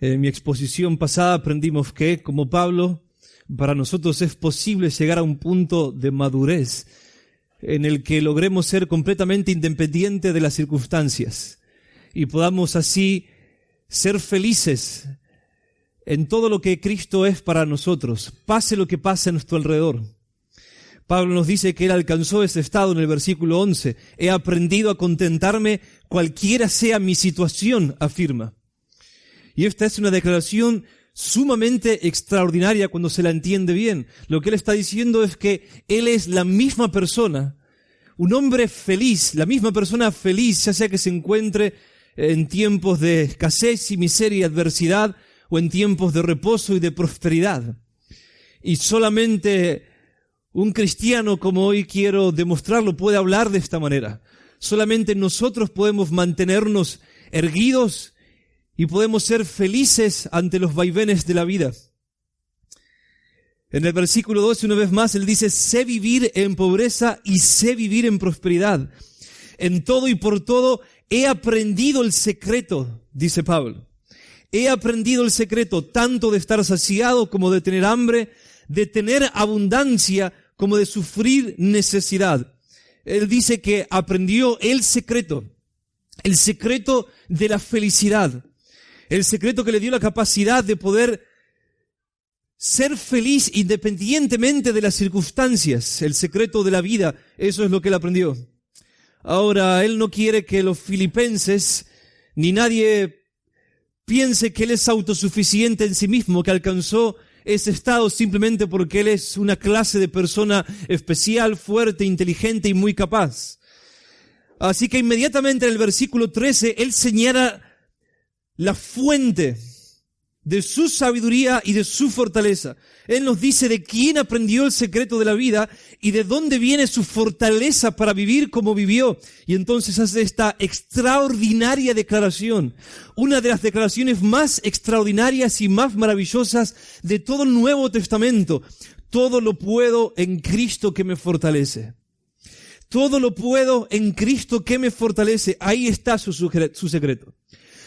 En mi exposición pasada aprendimos que, como Pablo, para nosotros es posible llegar a un punto de madurez en el que logremos ser completamente independientes de las circunstancias y podamos así ser felices en todo lo que Cristo es para nosotros, pase lo que pase a nuestro alrededor. Pablo nos dice que él alcanzó ese estado en el versículo 11. He aprendido a contentarme cualquiera sea mi situación, afirma. Y esta es una declaración sumamente extraordinaria cuando se la entiende bien. Lo que él está diciendo es que él es la misma persona, un hombre feliz, la misma persona feliz, ya sea que se encuentre en tiempos de escasez y miseria y adversidad, o en tiempos de reposo y de prosperidad. Y solamente un cristiano, como hoy quiero demostrarlo, puede hablar de esta manera. Solamente nosotros podemos mantenernos erguidos y podemos ser felices ante los vaivenes de la vida. En el versículo 12, una vez más, él dice, sé vivir en pobreza y sé vivir en prosperidad. En todo y por todo he aprendido el secreto, dice Pablo. He aprendido el secreto tanto de estar saciado como de tener hambre, de tener abundancia como de sufrir necesidad. Él dice que aprendió el secreto de la felicidad, el secreto que le dio la capacidad de poder ser feliz independientemente de las circunstancias, el secreto de la vida. Eso es lo que él aprendió. Ahora, él no quiere que los filipenses ni nadie piense que él es autosuficiente en sí mismo, que alcanzó ese estado simplemente porque él es una clase de persona especial, fuerte, inteligente y muy capaz. Así que inmediatamente en el versículo 13, él señala la fuente de su sabiduría y de su fortaleza. Él nos dice de quién aprendió el secreto de la vida y de dónde viene su fortaleza para vivir como vivió. Y entonces hace esta extraordinaria declaración, una de las declaraciones más extraordinarias y más maravillosas de todo el Nuevo Testamento. Todo lo puedo en Cristo que me fortalece. Todo lo puedo en Cristo que me fortalece. Ahí está su secreto.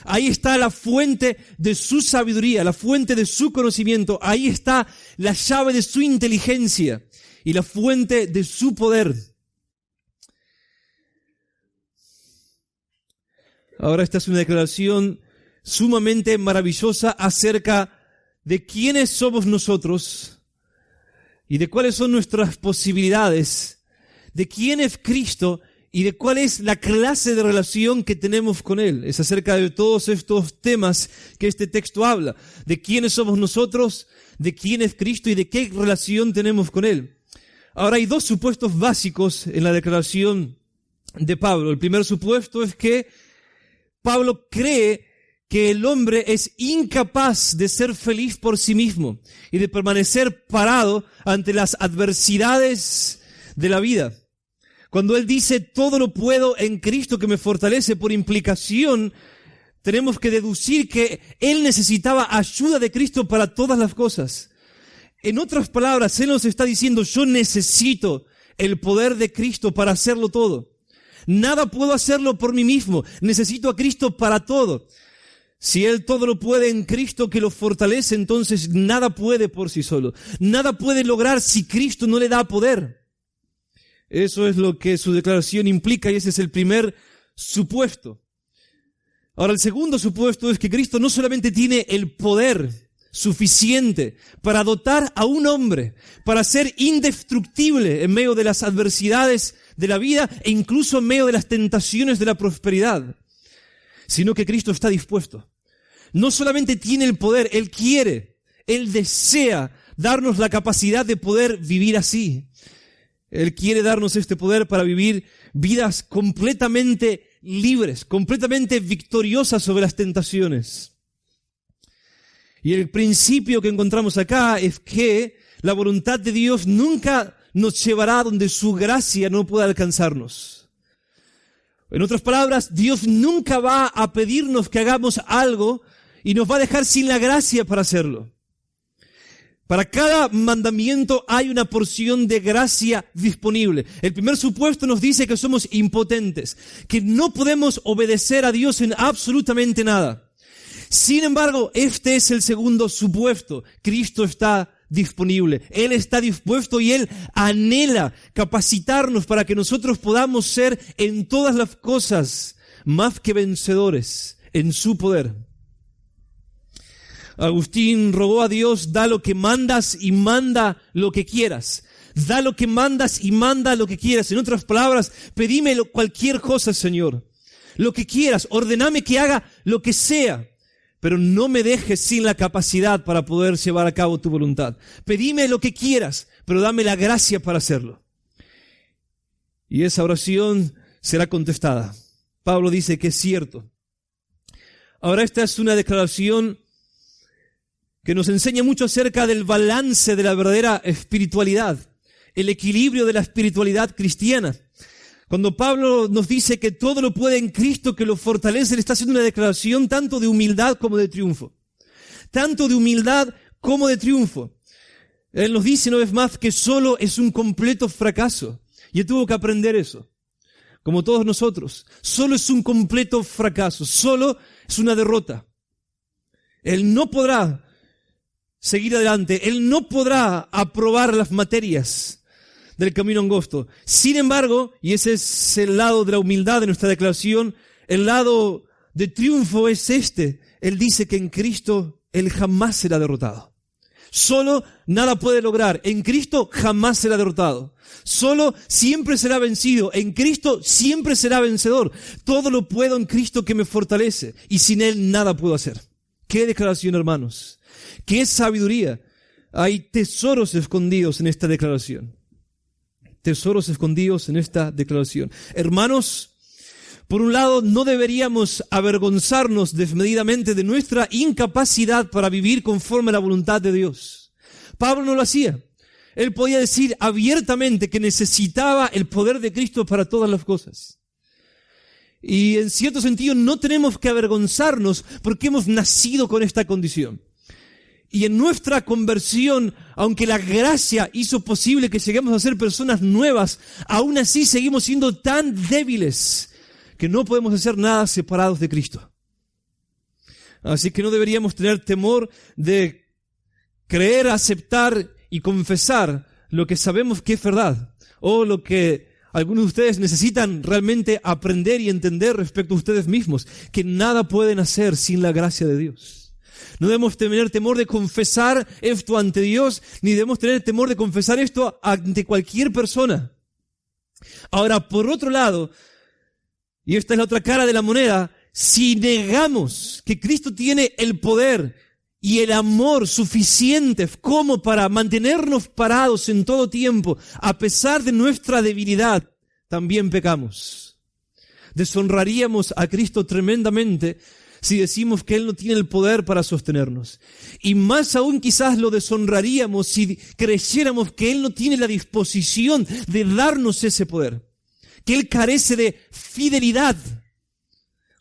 Ahí está la fuente de su sabiduría, la fuente de su conocimiento. Ahí está la llave de su inteligencia y la fuente de su poder. Ahora esta es una declaración sumamente maravillosa acerca de quiénes somos nosotros y de cuáles son nuestras posibilidades, de quién es Cristo y de cuál es la clase de relación que tenemos con Él. Es acerca de todos estos temas que este texto habla. De quiénes somos nosotros, de quién es Cristo y de qué relación tenemos con Él. Ahora hay dos supuestos básicos en la declaración de Pablo. El primer supuesto es que Pablo cree que el hombre es incapaz de ser feliz por sí mismo y de permanecer parado ante las adversidades de la vida. Cuando él dice, todo lo puedo en Cristo que me fortalece, por implicación, tenemos que deducir que él necesitaba ayuda de Cristo para todas las cosas. En otras palabras, él nos está diciendo, yo necesito el poder de Cristo para hacerlo todo. Nada puedo hacerlo por mí mismo, necesito a Cristo para todo. Si él todo lo puede en Cristo que lo fortalece, entonces nada puede por sí solo. Nada puede lograr si Cristo no le da poder. Eso es lo que su declaración implica y ese es el primer supuesto. Ahora, el segundo supuesto es que Cristo no solamente tiene el poder suficiente para dotar a un hombre, para ser indestructible en medio de las adversidades de la vida e incluso en medio de las tentaciones de la prosperidad, sino que Cristo está dispuesto. No solamente tiene el poder, Él quiere, Él desea darnos la capacidad de poder vivir así. Él quiere darnos este poder para vivir vidas completamente libres, completamente victoriosas sobre las tentaciones. Y el principio que encontramos acá es que la voluntad de Dios nunca nos llevará donde su gracia no pueda alcanzarnos. En otras palabras, Dios nunca va a pedirnos que hagamos algo y nos va a dejar sin la gracia para hacerlo. Para cada mandamiento hay una porción de gracia disponible. El primer supuesto nos dice que somos impotentes, que no podemos obedecer a Dios en absolutamente nada. Sin embargo, este es el segundo supuesto. Cristo está disponible. Él está dispuesto y Él anhela capacitarnos para que nosotros podamos ser en todas las cosas más que vencedores en su poder. Agustín rogó a Dios: da lo que mandas y manda lo que quieras. Da lo que mandas y manda lo que quieras. En otras palabras, pedime cualquier cosa, Señor. Lo que quieras, ordename que haga lo que sea. Pero no me dejes sin la capacidad para poder llevar a cabo tu voluntad. Pedime lo que quieras, pero dame la gracia para hacerlo. Y esa oración será contestada. Pablo dice que es cierto. Ahora, esta es una declaración que nos enseña mucho acerca del balance de la verdadera espiritualidad, el equilibrio de la espiritualidad cristiana. Cuando Pablo nos dice que todo lo puede en Cristo que lo fortalece, él está haciendo una declaración tanto de humildad como de triunfo. Tanto de humildad como de triunfo. Él nos dice una vez más que solo es un completo fracaso. Y él tuvo que aprender eso. Como todos nosotros. Solo es un completo fracaso. Solo es una derrota. Él no podrá seguir adelante. Él no podrá aprobar las materias del camino angosto. Sin embargo, y ese es el lado de la humildad de nuestra declaración, el lado de triunfo es este. Él dice que en Cristo Él jamás será derrotado. Solo nada puede lograr. En Cristo jamás será derrotado. Solo siempre será vencido. En Cristo siempre será vencedor. Todo lo puedo en Cristo que me fortalece. Y sin Él nada puedo hacer. ¡Qué declaración, hermanos! ¡Qué sabiduría! Hay tesoros escondidos en esta declaración. Tesoros escondidos en esta declaración. Hermanos, por un lado, no deberíamos avergonzarnos desmedidamente de nuestra incapacidad para vivir conforme a la voluntad de Dios. Pablo no lo hacía. Él podía decir abiertamente que necesitaba el poder de Cristo para todas las cosas. Y en cierto sentido no tenemos que avergonzarnos porque hemos nacido con esta condición. Y en nuestra conversión, aunque la gracia hizo posible que lleguemos a ser personas nuevas, aún así seguimos siendo tan débiles que no podemos hacer nada separados de Cristo. Así que no deberíamos tener temor de creer, aceptar y confesar lo que sabemos que es verdad, o lo que algunos de ustedes necesitan realmente aprender y entender respecto a ustedes mismos, que nada pueden hacer sin la gracia de Dios. No debemos tener temor de confesar esto ante Dios, ni debemos tener temor de confesar esto ante cualquier persona. Ahora, por otro lado, y esta es la otra cara de la moneda, si negamos que Cristo tiene el poder y el amor suficientes como para mantenernos parados en todo tiempo, a pesar de nuestra debilidad, también pecamos. Deshonraríamos a Cristo tremendamente si decimos que Él no tiene el poder para sostenernos. Y más aún quizás lo deshonraríamos si creyéramos que Él no tiene la disposición de darnos ese poder, que Él carece de fidelidad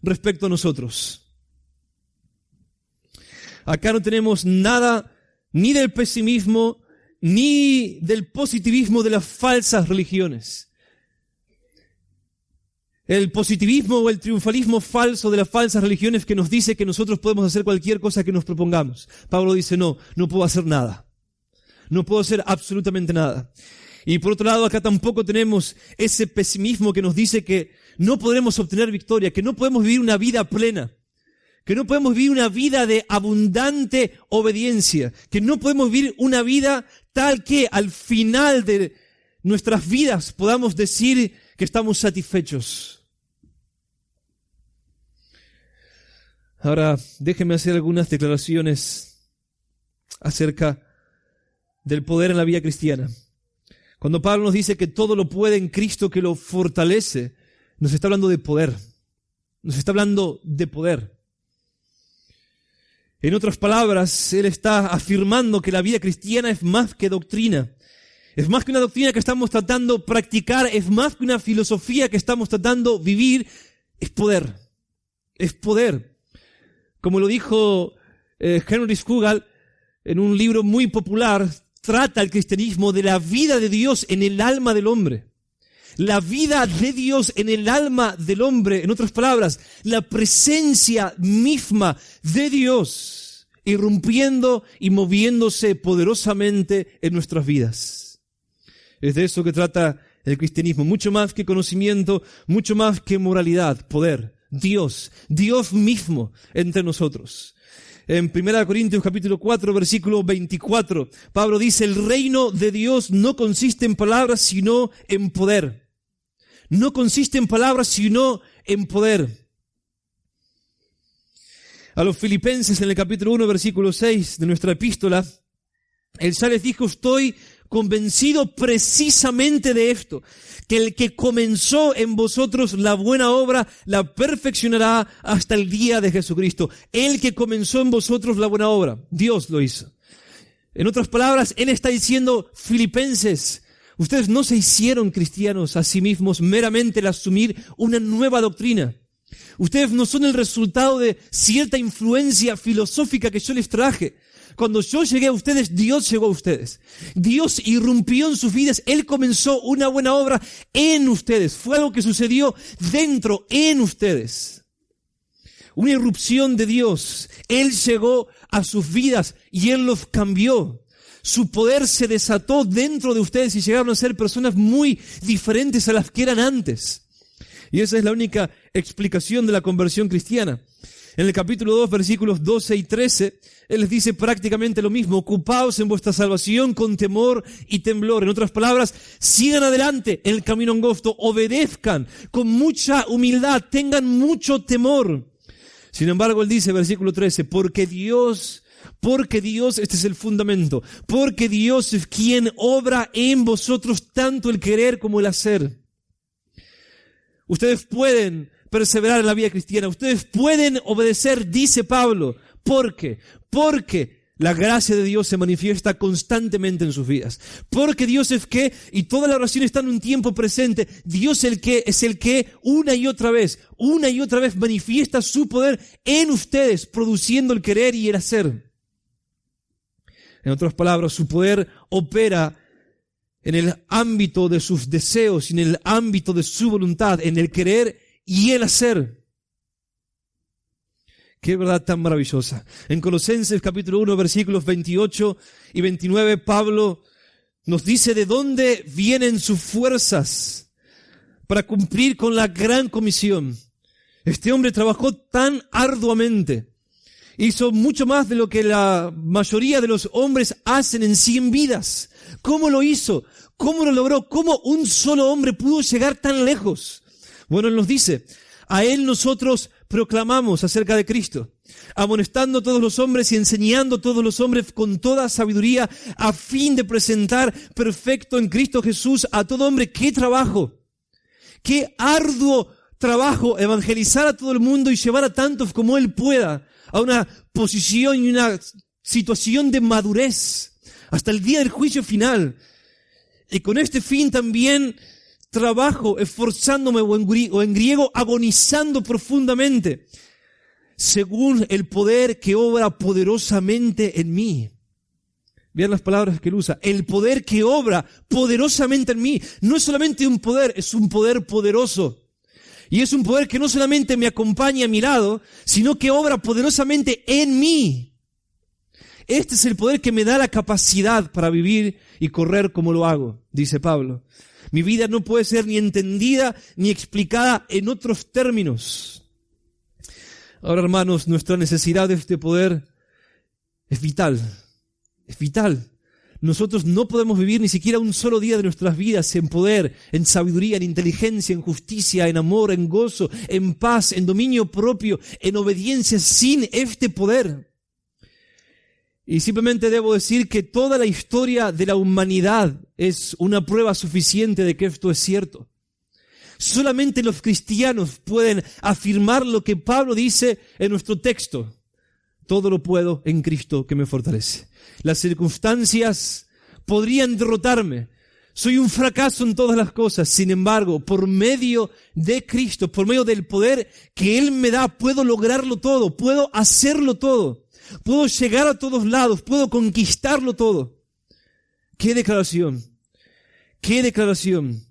respecto a nosotros. Acá no tenemos nada ni del pesimismo ni del positivismo de las falsas religiones. El positivismo o el triunfalismo falso de las falsas religiones que nos dice que nosotros podemos hacer cualquier cosa que nos propongamos. Pablo dice, no puedo hacer nada. No puedo hacer absolutamente nada. Y por otro lado, acá tampoco tenemos ese pesimismo que nos dice que no podremos obtener victoria, que no podemos vivir una vida plena, que no podemos vivir una vida de abundante obediencia, que no podemos vivir una vida tal que al final de nuestras vidas podamos decir que estamos satisfechos. Ahora, déjenme hacer algunas declaraciones acerca del poder en la vida cristiana. Cuando Pablo nos dice que todo lo puede en Cristo que lo fortalece, nos está hablando de poder. Nos está hablando de poder. En otras palabras, él está afirmando que la vida cristiana es más que doctrina. Es más que una doctrina que estamos tratando de practicar, es más que una filosofía que estamos tratando de vivir, es poder. Es poder. Como lo dijo Henry Scougal en un libro muy popular, trata el cristianismo de la vida de Dios en el alma del hombre. la vida de Dios en el alma del hombre, en otras palabras, la presencia misma de Dios irrumpiendo y moviéndose poderosamente en nuestras vidas. Es de eso que trata el cristianismo, mucho más que conocimiento, mucho más que moralidad, poder, Dios mismo entre nosotros. En 1 Corintios capítulo 4, versículo 24, Pablo dice, el reino de Dios no consiste en palabras, sino en poder. No consiste en palabras, sino en poder. A los Filipenses, en el capítulo 1, versículo 6 de nuestra epístola, el Sales dijo, estoy convencido precisamente de esto, que el que comenzó en vosotros la buena obra, la perfeccionará hasta el día de Jesucristo. El que comenzó en vosotros la buena obra, Dios lo hizo. En otras palabras, Él está diciendo, Filipenses, ustedes no se hicieron cristianos a sí mismos meramente al asumir una nueva doctrina. Ustedes no son el resultado de cierta influencia filosófica que yo les traje. Cuando yo llegué a ustedes, Dios llegó a ustedes. Dios irrumpió en sus vidas. Él comenzó una buena obra en ustedes. Fue algo que sucedió dentro, en ustedes. Una irrupción de Dios. Él llegó a sus vidas y Él los cambió. Su poder se desató dentro de ustedes y llegaron a ser personas muy diferentes a las que eran antes. Y esa es la única explicación de la conversión cristiana. En el capítulo 2, versículos 12 y 13, Él les dice prácticamente lo mismo. Ocupaos en vuestra salvación con temor y temblor. En otras palabras, sigan adelante en el camino angosto, obedezcan con mucha humildad, tengan mucho temor. Sin embargo, Él dice, versículo 13, porque Dios, este es el fundamento, porque Dios es quien obra en vosotros tanto el querer como el hacer. Ustedes pueden perseverar en la vida cristiana. Ustedes pueden obedecer, dice Pablo. ¿Por qué? Porque la gracia de Dios se manifiesta constantemente en sus vidas. Porque Dios es que, y toda la oración está en un tiempo presente, Dios es el que una y otra vez manifiesta su poder en ustedes, produciendo el querer y el hacer. En otras palabras, su poder opera en el ámbito de sus deseos, en el ámbito de su voluntad, en el querer y el hacer. Qué verdad tan maravillosa. En Colosenses capítulo 1, versículos 28 y 29, Pablo nos dice de dónde vienen sus fuerzas para cumplir con la gran comisión. Este hombre trabajó tan arduamente. Hizo mucho más de lo que la mayoría de los hombres hacen en 100 vidas. ¿Cómo lo hizo? ¿Cómo lo logró? ¿Cómo un solo hombre pudo llegar tan lejos? Bueno, Él nos dice, a Él nosotros proclamamos acerca de Cristo, amonestando a todos los hombres y enseñando a todos los hombres con toda sabiduría, a fin de presentar perfecto en Cristo Jesús a todo hombre. ¡Qué trabajo! ¡Qué arduo trabajo! Evangelizar a todo el mundo y llevar a tantos como Él pueda a una posición y una situación de madurez hasta el día del juicio final. Y con este fin también trabajo esforzándome, o en griego agonizando profundamente, según el poder que obra poderosamente en mí. Vean las palabras que él usa. El poder que obra poderosamente en mí. No es solamente un poder, es un poder poderoso. Y es un poder que no solamente me acompaña a mi lado, sino que obra poderosamente en mí. Este es el poder que me da la capacidad para vivir y correr como lo hago, dice Pablo. Mi vida no puede ser ni entendida ni explicada en otros términos. Ahora, hermanos, nuestra necesidad de este poder es vital. Es vital. Nosotros no podemos vivir ni siquiera un solo día de nuestras vidas en poder, en sabiduría, en inteligencia, en justicia, en amor, en gozo, en paz, en dominio propio, en obediencia, sin este poder. Y simplemente debo decir que toda la historia de la humanidad es una prueba suficiente de que esto es cierto. Solamente los cristianos pueden afirmar lo que Pablo dice en nuestro texto. Todo lo puedo en Cristo que me fortalece. Las circunstancias podrían derrotarme. Soy un fracaso en todas las cosas. Sin embargo, por medio de Cristo, por medio del poder que Él me da, puedo lograrlo todo. Puedo hacerlo todo. Puedo llegar a todos lados. Puedo conquistarlo todo. ¡Qué declaración! ¡Qué declaración!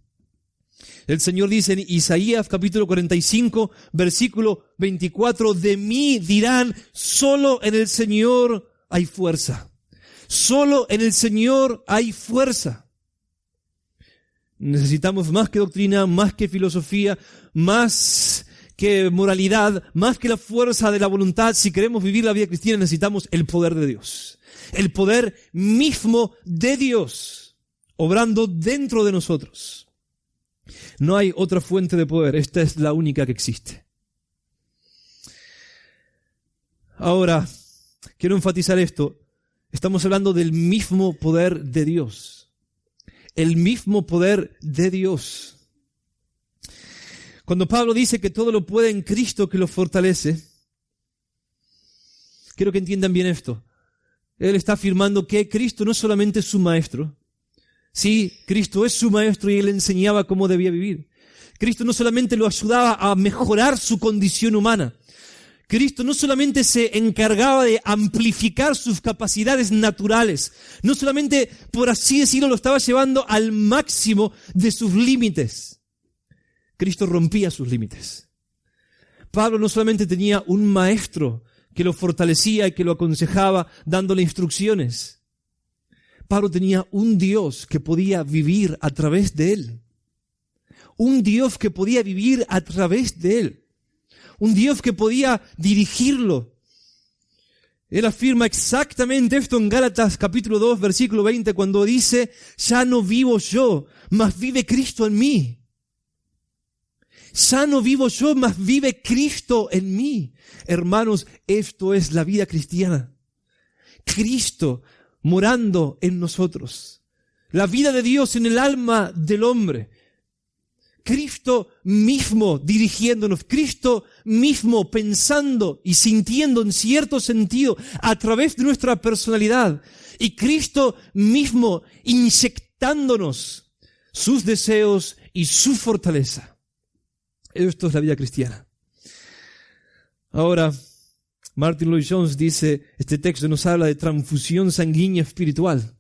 El Señor dice en Isaías capítulo 45, versículo 24, de mí dirán, solo en el Señor hay fuerza. Solo en el Señor hay fuerza. Necesitamos más que doctrina, más que filosofía, más que moralidad, más que la fuerza de la voluntad. Si queremos vivir la vida cristiana, necesitamos el poder de Dios. El poder mismo de Dios, obrando dentro de nosotros. No hay otra fuente de poder, esta es la única que existe. Ahora, quiero enfatizar esto. Estamos hablando del mismo poder de Dios. El mismo poder de Dios. Cuando Pablo dice que todo lo puede en Cristo que lo fortalece, quiero que entiendan bien esto. Él está afirmando que Cristo no solamente es su maestro. Sí, Cristo es su maestro y Él enseñaba cómo debía vivir. Cristo no solamente lo ayudaba a mejorar su condición humana. Cristo no solamente se encargaba de amplificar sus capacidades naturales. No solamente, por así decirlo, lo estaba llevando al máximo de sus límites. Cristo rompía sus límites. Pablo no solamente tenía un maestro que lo fortalecía y que lo aconsejaba dándole instrucciones. Pablo tenía un Dios que podía vivir a través de él. Un Dios que podía vivir a través de él. Un Dios que podía dirigirlo. Él afirma exactamente esto en Gálatas capítulo 2, versículo 20, cuando dice, ya no vivo yo, mas vive Cristo en mí. Ya no vivo yo, mas vive Cristo en mí. Hermanos, esto es la vida cristiana. Cristo morando en nosotros. La vida de Dios en el alma del hombre. Cristo mismo dirigiéndonos. Cristo mismo pensando y sintiendo en cierto sentido a través de nuestra personalidad. Y Cristo mismo inyectándonos sus deseos y su fortaleza. Esto es la vida cristiana. Ahora, Martin Lloyd-Jones dice, este texto nos habla de transfusión sanguínea espiritual.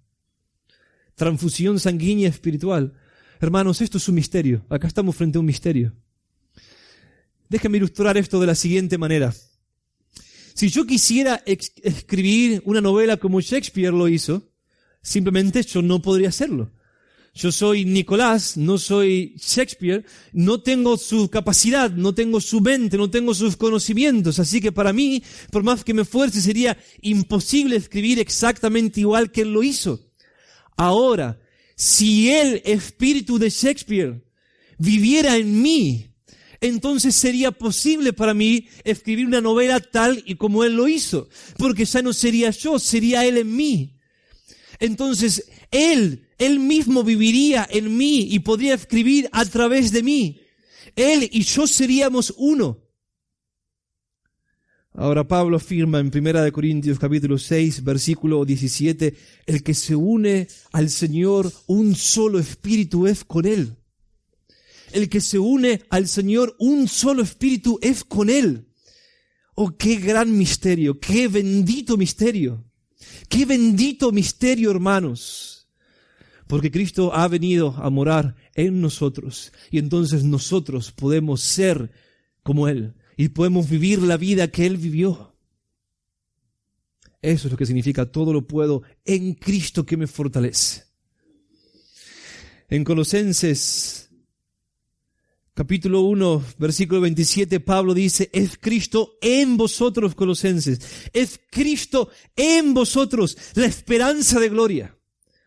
Transfusión sanguínea espiritual. Hermanos, esto es un misterio. Acá estamos frente a un misterio. Déjenme ilustrar esto de la siguiente manera. Si yo quisiera escribir una novela como Shakespeare lo hizo, simplemente yo no podría hacerlo. Yo soy Nicolás, no soy Shakespeare, no tengo su capacidad, no tengo su mente, no tengo sus conocimientos, así que para mí, por más que me esfuerce, sería imposible escribir exactamente igual que él lo hizo. Ahora, si el espíritu de Shakespeare viviera en mí, entonces sería posible para mí escribir una novela tal y como él lo hizo, porque ya no sería yo, sería él en mí. Entonces, él mismo viviría en mí y podría escribir a través de mí. Él y yo seríamos uno. Ahora Pablo afirma en 1 Corintios capítulo 6, versículo 17, el que se une al Señor, un solo espíritu es con Él. El que se une al Señor, un solo espíritu es con Él. Oh, qué gran misterio, qué bendito misterio. Qué bendito misterio, hermanos. Porque Cristo ha venido a morar en nosotros y entonces nosotros podemos ser como Él y podemos vivir la vida que Él vivió. Eso es lo que significa todo lo puedo en Cristo que me fortalece. En Colosenses capítulo 1, versículo 27, Pablo dice, es Cristo en vosotros, Colosenses, es Cristo en vosotros, la esperanza de gloria.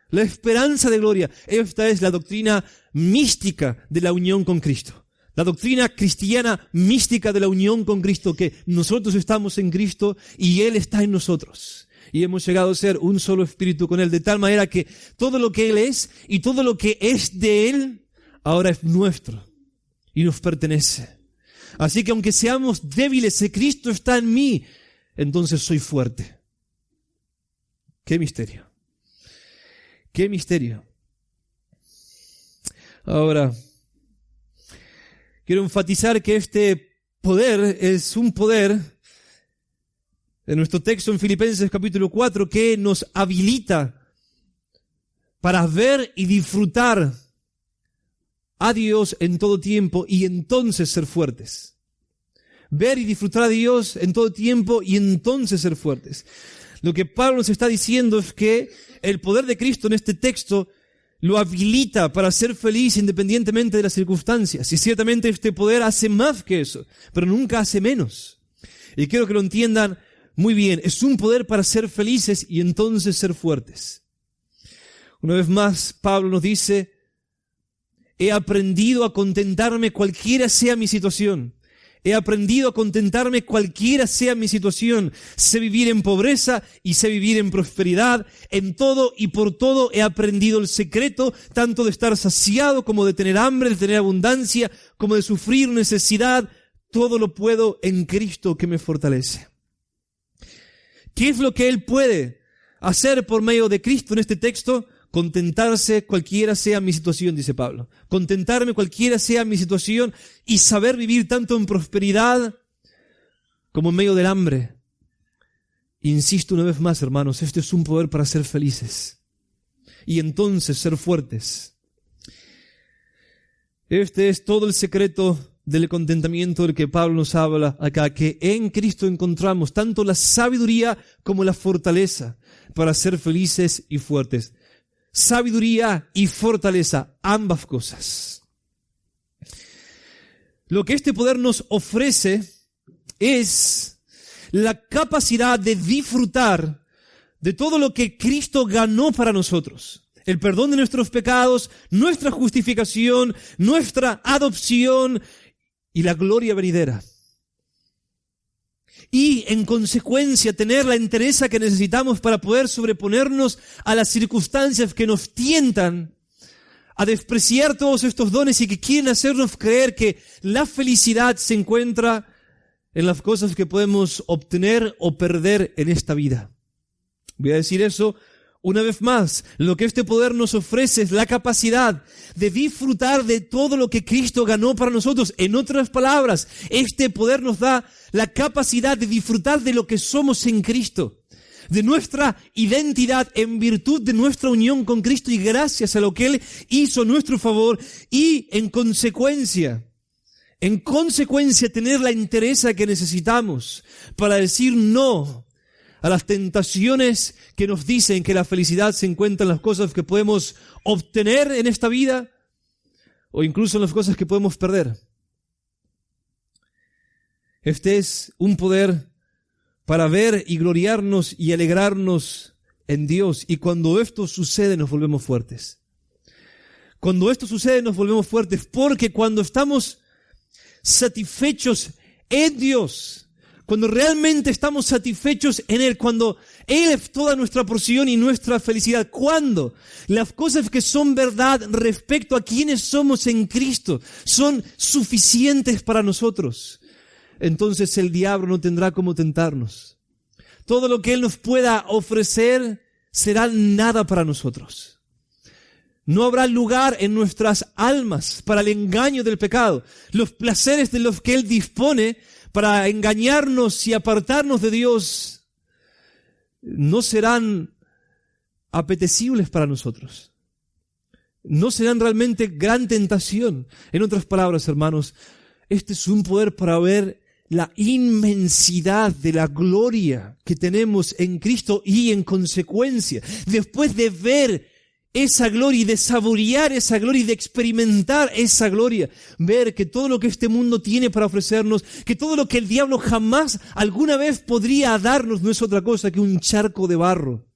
La esperanza de gloria. Esta es la doctrina mística de la unión con Cristo. La doctrina cristiana mística de la unión con Cristo, que nosotros estamos en Cristo y Él está en nosotros. Y hemos llegado a ser un solo espíritu con Él, de tal manera que todo lo que Él es y todo lo que es de Él, ahora es nuestro y nos pertenece. Así que aunque seamos débiles, si Cristo está en mí, entonces soy fuerte. ¡Qué misterio! ¡Qué misterio! Ahora, quiero enfatizar que este poder es un poder de nuestro texto en Filipenses capítulo 4 que nos habilita para ver y disfrutar a Dios en todo tiempo y entonces ser fuertes. Ver y disfrutar a Dios en todo tiempo y entonces ser fuertes. Lo que Pablo nos está diciendo es que el poder de Cristo en este texto lo habilita para ser feliz independientemente de las circunstancias. Y ciertamente este poder hace más que eso, pero nunca hace menos. Y quiero que lo entiendan muy bien. Es un poder para ser felices y entonces ser fuertes. Una vez más, Pablo nos dice, he aprendido a contentarme cualquiera sea mi situación. He aprendido a contentarme cualquiera sea mi situación. Sé vivir en pobreza y sé vivir en prosperidad. En todo y por todo he aprendido el secreto, tanto de estar saciado como de tener hambre, de tener abundancia, como de sufrir necesidad. Todo lo puedo en Cristo que me fortalece. ¿Qué es lo que Él puede hacer por medio de Cristo en este texto? Contentarse cualquiera sea mi situación, dice Pablo. Contentarme cualquiera sea mi situación y saber vivir tanto en prosperidad como en medio del hambre. Insisto una vez más, hermanos, este es un poder para ser felices y entonces ser fuertes. Este es todo el secreto del contentamiento del que Pablo nos habla acá, que en Cristo encontramos tanto la sabiduría como la fortaleza para ser felices y fuertes. Sabiduría y fortaleza, ambas cosas. Lo que este poder nos ofrece es la capacidad de disfrutar de todo lo que Cristo ganó para nosotros. El perdón de nuestros pecados, nuestra justificación, nuestra adopción y la gloria venidera. Y, en consecuencia, tener la entereza que necesitamos para poder sobreponernos a las circunstancias que nos tientan a despreciar todos estos dones y que quieren hacernos creer que la felicidad se encuentra en las cosas que podemos obtener o perder en esta vida. Voy a decir eso una vez más. Lo que este poder nos ofrece es la capacidad de disfrutar de todo lo que Cristo ganó para nosotros. En otras palabras, este poder nos da la capacidad de disfrutar de lo que somos en Cristo, de nuestra identidad en virtud de nuestra unión con Cristo y gracias a lo que Él hizo a nuestro favor y en consecuencia tener la entereza que necesitamos para decir no a las tentaciones que nos dicen que la felicidad se encuentra en las cosas que podemos obtener en esta vida o incluso en las cosas que podemos perder. Este es un poder para ver y gloriarnos y alegrarnos en Dios. Y cuando esto sucede nos volvemos fuertes. Cuando esto sucede nos volvemos fuertes porque cuando estamos satisfechos en Dios, cuando realmente estamos satisfechos en Él, cuando Él es toda nuestra porción y nuestra felicidad, cuando las cosas que son verdad respecto a quienes somos en Cristo son suficientes para nosotros, entonces el diablo no tendrá cómo tentarnos. Todo lo que Él nos pueda ofrecer será nada para nosotros. No habrá lugar en nuestras almas para el engaño del pecado. Los placeres de los que Él dispone para engañarnos y apartarnos de Dios no serán apetecibles para nosotros. No serán realmente gran tentación. En otras palabras, hermanos, este es un poder para ver la inmensidad de la gloria que tenemos en Cristo y en consecuencia, después de ver esa gloria y de saborear esa gloria y de experimentar esa gloria, ver que todo lo que este mundo tiene para ofrecernos, que todo lo que el diablo jamás alguna vez podría darnos no es otra cosa que un charco de barro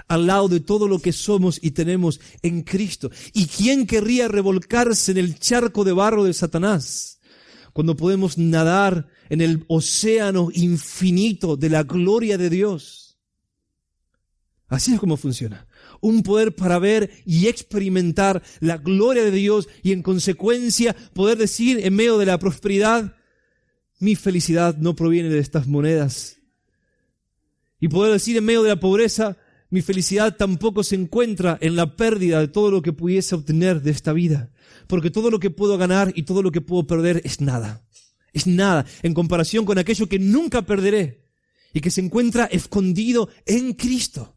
al lado de todo lo que somos y tenemos en Cristo. ¿Y quién querría revolcarse en el charco de barro de Satanás cuando podemos nadar en el océano infinito de la gloria de Dios? Así es como funciona. Un poder para ver y experimentar la gloria de Dios y en consecuencia poder decir en medio de la prosperidad, mi felicidad no proviene de estas monedas. Y poder decir en medio de la pobreza, mi felicidad tampoco se encuentra en la pérdida de todo lo que pudiese obtener de esta vida. Porque todo lo que puedo ganar y todo lo que puedo perder es nada. Es nada en comparación con aquello que nunca perderé y que se encuentra escondido en Cristo.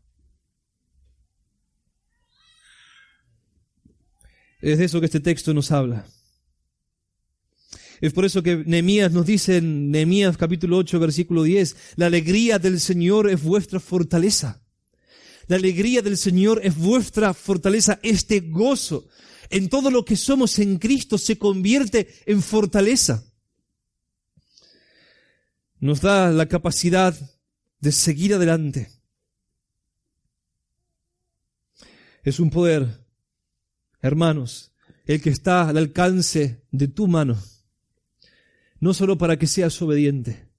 Es de eso que este texto nos habla. Es por eso que Nehemías nos dice en Nehemías capítulo 8, versículo 10, la alegría del Señor es vuestra fortaleza. La alegría del Señor es vuestra fortaleza. Este gozo en todo lo que somos en Cristo se convierte en fortaleza. Nos da la capacidad de seguir adelante. Es un poder, hermanos, el que está al alcance de tu mano. No solo para que seas obediente,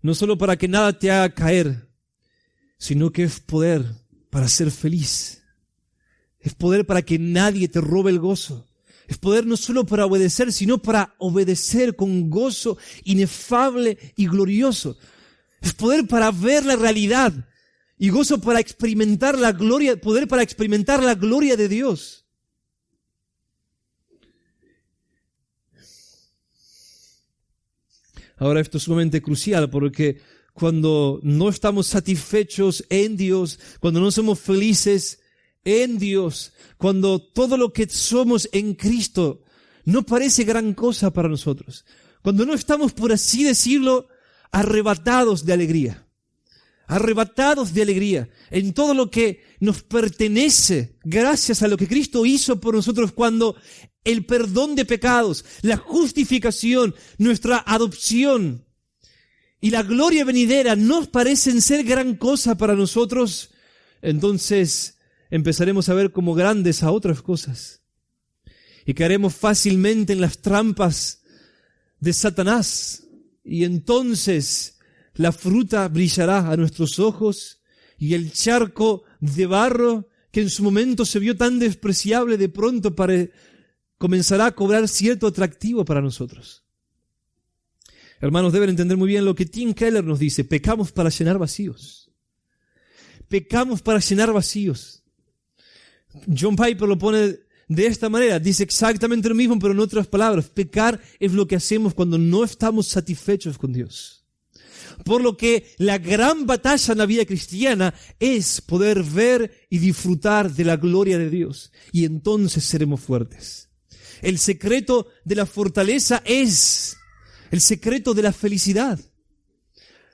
no solo para que nada te haga caer, sino que es poder para ser feliz. Es poder para que nadie te robe el gozo. Es poder no solo para obedecer, sino para obedecer con gozo inefable y glorioso. Es poder para ver la realidad y gozo para experimentar la gloria, poder para experimentar la gloria de Dios. Ahora esto es sumamente crucial porque cuando no estamos satisfechos en Dios, cuando no somos felices en Dios, cuando todo lo que somos en Cristo no parece gran cosa para nosotros, cuando no estamos, por así decirlo, arrebatados de alegría en todo lo que nos pertenece gracias a lo que Cristo hizo por nosotros, cuando el perdón de pecados, la justificación, nuestra adopción y la gloria venidera no parecen ser gran cosa para nosotros, entonces empezaremos a ver como grandes a otras cosas y caeremos fácilmente en las trampas de Satanás, y entonces la fruta brillará a nuestros ojos y el charco de barro que en su momento se vio tan despreciable de pronto comenzará a cobrar cierto atractivo para nosotros. Hermanos, deben entender muy bien lo que Tim Keller nos dice: pecamos para llenar vacíos. Pecamos para llenar vacíos. John Piper lo pone de esta manera, dice exactamente lo mismo, pero en otras palabras: pecar es lo que hacemos cuando no estamos satisfechos con Dios. Por lo que la gran batalla en la vida cristiana es poder ver y disfrutar de la gloria de Dios, y entonces seremos fuertes. El secreto de la fortaleza es el secreto de la felicidad.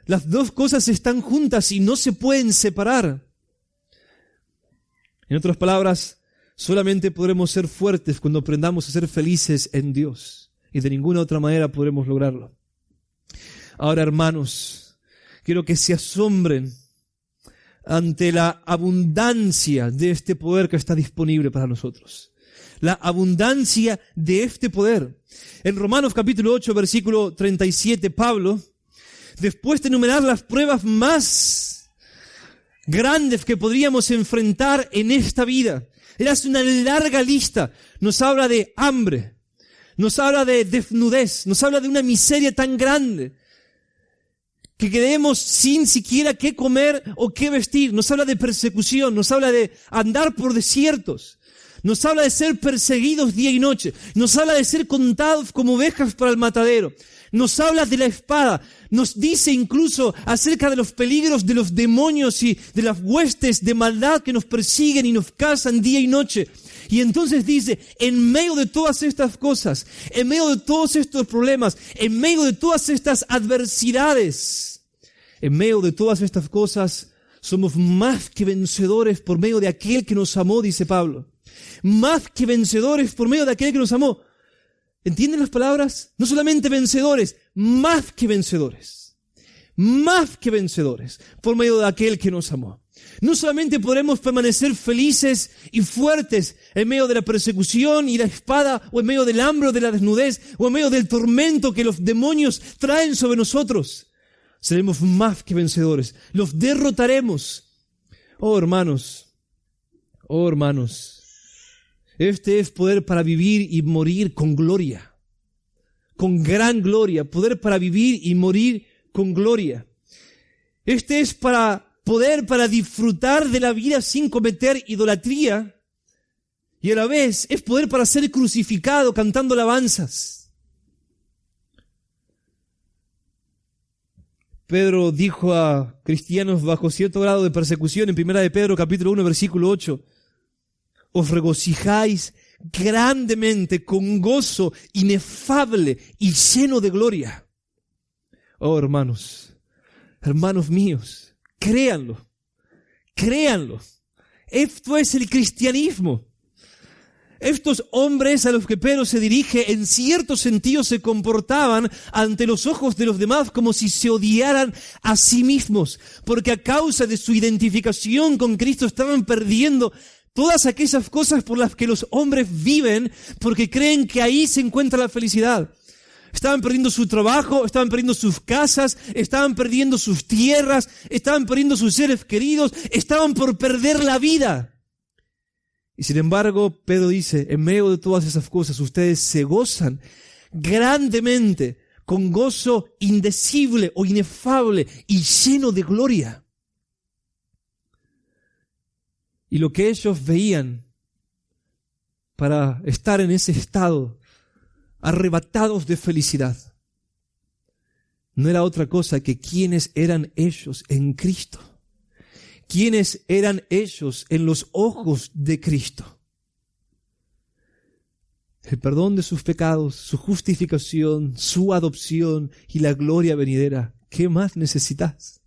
Las dos cosas están juntas y no se pueden separar. En otras palabras, solamente podremos ser fuertes cuando aprendamos a ser felices en Dios, y de ninguna otra manera podremos lograrlo. Ahora, hermanos, quiero que se asombren ante la abundancia de este poder que está disponible para nosotros. La abundancia de este poder. En Romanos capítulo 8, versículo 37, Pablo, después de enumerar las pruebas más grandes que podríamos enfrentar en esta vida, era una larga lista, nos habla de hambre, nos habla de desnudez, nos habla de una miseria tan grande que quedemos sin siquiera qué comer o qué vestir. Nos habla de persecución, nos habla de andar por desiertos, nos habla de ser perseguidos día y noche, nos habla de ser contados como ovejas para el matadero, nos habla de la espada, nos dice incluso acerca de los peligros de los demonios y de las huestes de maldad que nos persiguen y nos cazan día y noche. Y entonces dice, en medio de todas estas cosas, en medio de todos estos problemas, en medio de todas estas adversidades, en medio de todas estas cosas, somos más que vencedores por medio de aquel que nos amó, dice Pablo. Más que vencedores por medio de aquel que nos amó. ¿Entienden las palabras? No solamente vencedores, más que vencedores. Más que vencedores por medio de aquel que nos amó. No solamente podremos permanecer felices y fuertes en medio de la persecución y la espada, o en medio del hambre o de la desnudez, o en medio del tormento que los demonios traen sobre nosotros. Seremos más que vencedores. Los derrotaremos. Oh hermanos, este es poder para vivir y morir con gloria. Con gran gloria. Poder para vivir y morir con gloria. Este es poder para disfrutar de la vida sin cometer idolatría, y a la vez es poder para ser crucificado cantando alabanzas. Pedro dijo a cristianos bajo cierto grado de persecución en 1 de Pedro capítulo 1 versículo 8, os regocijáis grandemente con gozo inefable y lleno de gloria. Oh, hermanos, hermanos míos, créanlo, créanlo. Esto es el cristianismo. Estos hombres a los que Pedro se dirige, en cierto sentido se comportaban ante los ojos de los demás como si se odiaran a sí mismos, porque a causa de su identificación con Cristo estaban perdiendo todas aquellas cosas por las que los hombres viven, porque creen que ahí se encuentra la felicidad. Estaban perdiendo su trabajo, estaban perdiendo sus casas, estaban perdiendo sus tierras, estaban perdiendo sus seres queridos, estaban por perder la vida. Y sin embargo, Pedro dice, en medio de todas esas cosas, ustedes se gozan grandemente, con gozo indecible o inefable y lleno de gloria. Y lo que ellos veían para estar en ese estado, arrebatados de felicidad, no era otra cosa que quiénes eran ellos en Cristo. ¿Quiénes eran ellos en los ojos de Cristo? El perdón de sus pecados, su justificación, su adopción y la gloria venidera. ¿Qué más necesitas?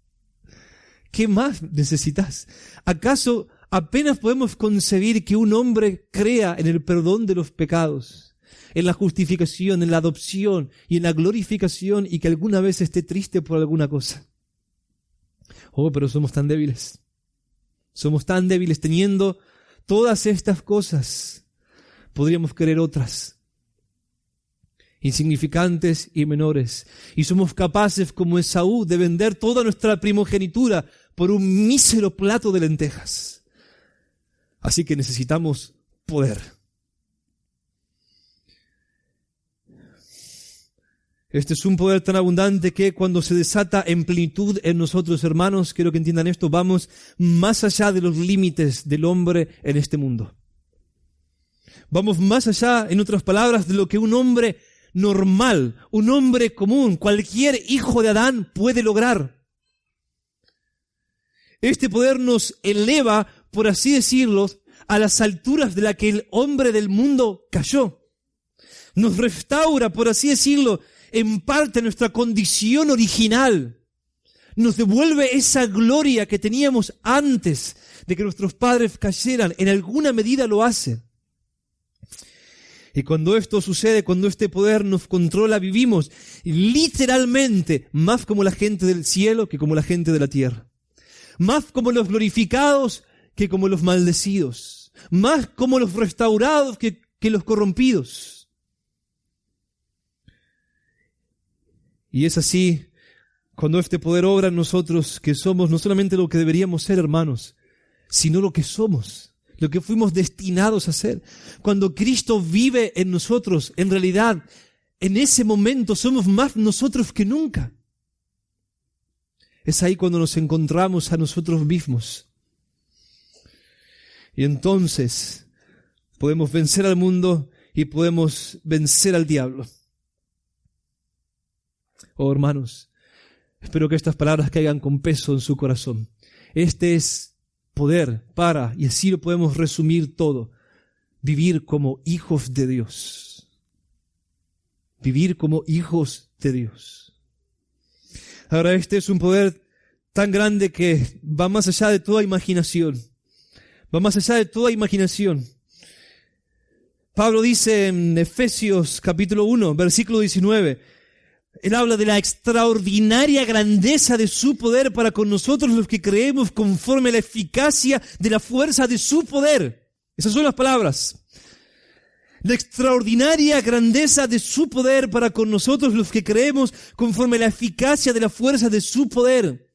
¿Qué más necesitas? ¿Acaso apenas podemos concebir que un hombre crea en el perdón de los pecados, en la justificación, en la adopción y en la glorificación, y que alguna vez esté triste por alguna cosa? Oh, pero somos tan débiles. Somos tan débiles teniendo todas estas cosas. Podríamos querer otras, insignificantes y menores. Y somos capaces, como Esaú, de vender toda nuestra primogenitura por un mísero plato de lentejas. Así que necesitamos poder. Este es un poder tan abundante que cuando se desata en plenitud en nosotros, hermanos, quiero que entiendan esto, vamos más allá de los límites del hombre en este mundo. Vamos más allá, en otras palabras, de lo que un hombre normal, un hombre común, cualquier hijo de Adán puede lograr. Este poder nos eleva, por así decirlo, a las alturas de las que el hombre del mundo cayó. Nos restaura, por así decirlo, en parte nuestra condición original. Nos devuelve esa gloria que teníamos antes de que nuestros padres cayeran. En alguna medida lo hace. Y cuando esto sucede, cuando este poder nos controla, vivimos literalmente más como la gente del cielo que como la gente de la tierra. Más como los glorificados que como los maldecidos. Más como los restaurados que los corrompidos. Y es así, cuando este poder obra en nosotros, que somos no solamente lo que deberíamos ser, hermanos, sino lo que somos, lo que fuimos destinados a ser. Cuando Cristo vive en nosotros, en realidad, en ese momento somos más nosotros que nunca. Es ahí cuando nos encontramos a nosotros mismos. Y entonces podemos vencer al mundo y podemos vencer al diablo. Oh, hermanos, espero que estas palabras caigan con peso en su corazón. Este es poder para, y así lo podemos resumir todo, vivir como hijos de Dios. Vivir como hijos de Dios. Ahora, este es un poder tan grande que va más allá de toda imaginación. Va más allá de toda imaginación. Pablo dice en Efesios capítulo 1, versículo 19, él habla de la extraordinaria grandeza de su poder para con nosotros los que creemos conforme a la eficacia de la fuerza de su poder. Esas son las palabras. La extraordinaria grandeza de su poder para con nosotros los que creemos conforme a la eficacia de la fuerza de su poder.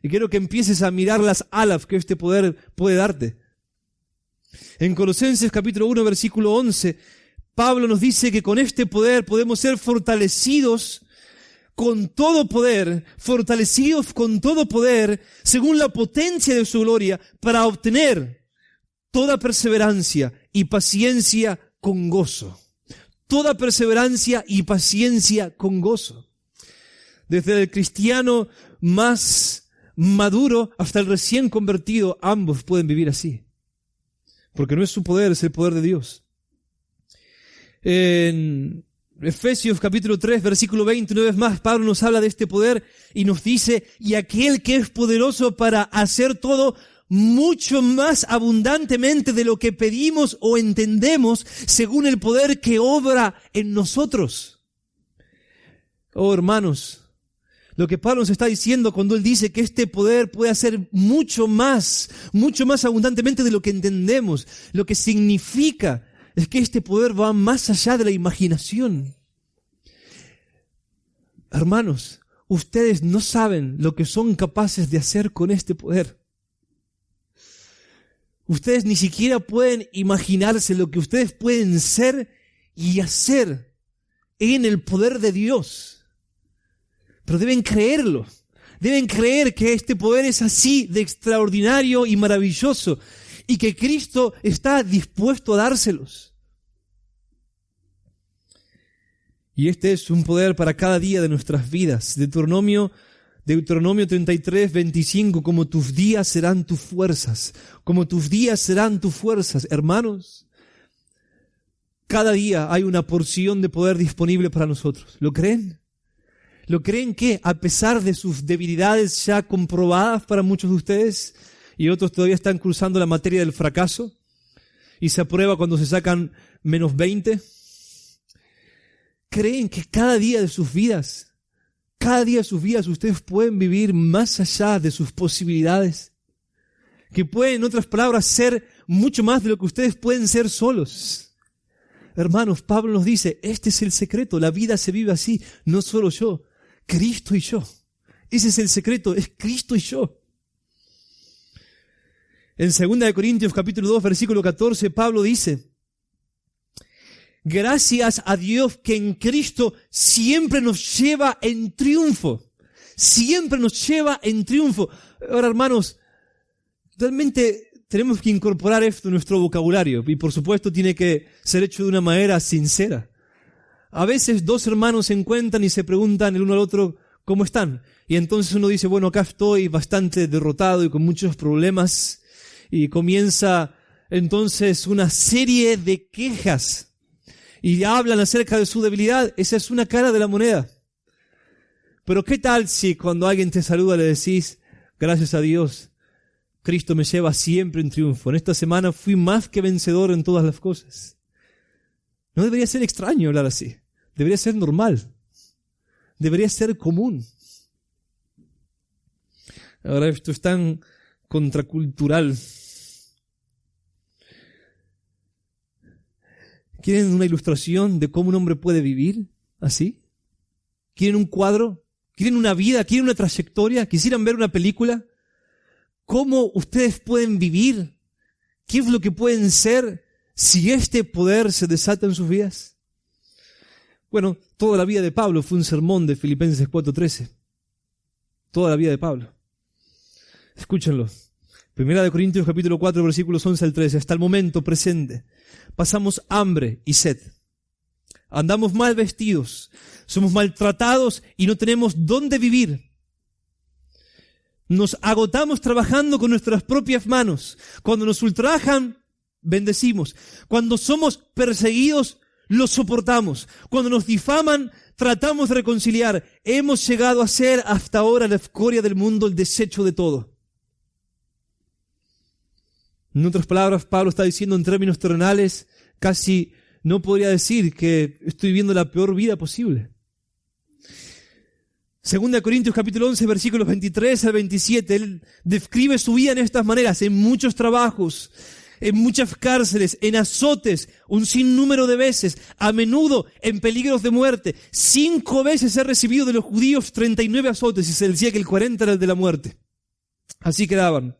Y quiero que empieces a mirar las alas que este poder puede darte. En Colosenses capítulo 1, versículo 11, Pablo nos dice que con este poder podemos ser fortalecidos con todo poder, fortalecidos con todo poder, según la potencia de su gloria, para obtener toda perseverancia y paciencia con gozo. Toda perseverancia y paciencia con gozo. Desde el cristiano más maduro hasta el recién convertido, ambos pueden vivir así. Porque no es su poder, es el poder de Dios. En Efesios capítulo 3, versículo 20, una vez más, Pablo nos habla de este poder y nos dice, y aquel que es poderoso para hacer todo mucho más abundantemente de lo que pedimos o entendemos, según el poder que obra en nosotros. Oh, hermanos, lo que Pablo nos está diciendo cuando él dice que este poder puede hacer mucho más abundantemente de lo que entendemos, lo que significa es que este poder va más allá de la imaginación. Hermanos, ustedes no saben lo que son capaces de hacer con este poder. Ustedes ni siquiera pueden imaginarse lo que ustedes pueden ser y hacer en el poder de Dios. Pero deben creerlo. Deben creer que este poder es así de extraordinario y maravilloso y que Cristo está dispuesto a dárselos. Y este es un poder para cada día de nuestras vidas. Deuteronomio 33, 25, como tus días serán tus fuerzas. Como tus días serán tus fuerzas. Hermanos, cada día hay una porción de poder disponible para nosotros. ¿Lo creen? ¿Lo creen que a pesar de sus debilidades ya comprobadas para muchos de ustedes y otros todavía están cruzando la materia del fracaso y se aprueba cuando se sacan menos 20? ¿Creen que cada día de sus vidas ustedes pueden vivir más allá de sus posibilidades? Que pueden, en otras palabras, ser mucho más de lo que ustedes pueden ser solos. Hermanos, Pablo nos dice, este es el secreto, la vida se vive así, no solo yo, Cristo y yo. Ese es el secreto, es Cristo y yo. En 2 Corintios capítulo 2, versículo 14, Pablo dice, gracias a Dios que en Cristo siempre nos lleva en triunfo. Siempre nos lleva en triunfo. Ahora, hermanos, realmente tenemos que incorporar esto en nuestro vocabulario. Y por supuesto tiene que ser hecho de una manera sincera. A veces dos hermanos se encuentran y se preguntan el uno al otro, ¿cómo están? Y entonces uno dice, bueno, acá estoy bastante derrotado y con muchos problemas. Y comienza entonces una serie de quejas. Y hablan acerca de su debilidad. Esa es una cara de la moneda. Pero ¿qué tal si cuando alguien te saluda le decís, gracias a Dios, Cristo me lleva siempre en triunfo. En esta semana fui más que vencedor en todas las cosas. No debería ser extraño hablar así. Debería ser normal. Debería ser común. Ahora esto es tan contracultural. ¿Quieren una ilustración de cómo un hombre puede vivir así? ¿Quieren un cuadro? ¿Quieren una vida? ¿Quieren una trayectoria? ¿Quisieran ver una película? ¿Cómo ustedes pueden vivir? ¿Qué es lo que pueden ser si este poder se desata en sus vidas? Bueno, toda la vida de Pablo fue un sermón de Filipenses 4:13. Toda la vida de Pablo. Escúchenlo. 1 Corintios capítulo 4, versículos 11 al 13. Hasta el momento presente pasamos hambre y sed. Andamos mal vestidos. Somos maltratados y no tenemos dónde vivir. Nos agotamos trabajando con nuestras propias manos. Cuando nos ultrajan, bendecimos. Cuando somos perseguidos, los soportamos. Cuando nos difaman, tratamos de reconciliar. Hemos llegado a ser hasta ahora la escoria del mundo, el desecho de todo. En otras palabras, Pablo está diciendo en términos terrenales, casi no podría decir que estoy viviendo la peor vida posible. 2 Corintios capítulo 11, versículos 23 al 27, él describe su vida en estas maneras, en muchos trabajos, en muchas cárceles, en azotes, un sinnúmero de veces, a menudo en peligros de muerte. 5 veces he recibido de los judíos 39 azotes, y se decía que el 40 era el de la muerte. Así quedaban.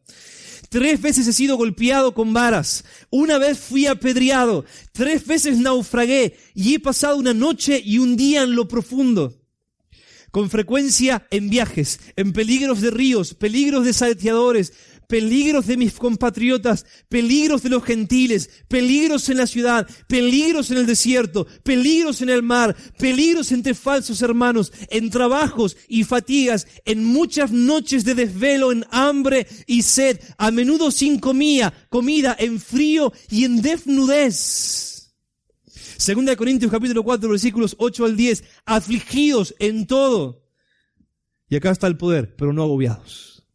3 veces he sido golpeado con varas. 1 vez fui apedreado. 3 veces naufragué y he pasado una noche y un día en lo profundo. Con frecuencia en viajes, en peligros de ríos, peligros de salteadores, peligros de mis compatriotas, peligros de los gentiles, peligros en la ciudad, peligros en el desierto, peligros en el mar, peligros entre falsos hermanos, en trabajos y fatigas, en muchas noches de desvelo, en hambre y sed, a menudo sin comida, en frío y en desnudez. 2 Corintios capítulo 4, versículos 8 al 10. Afligidos en todo. Y acá está el poder, pero no agobiados.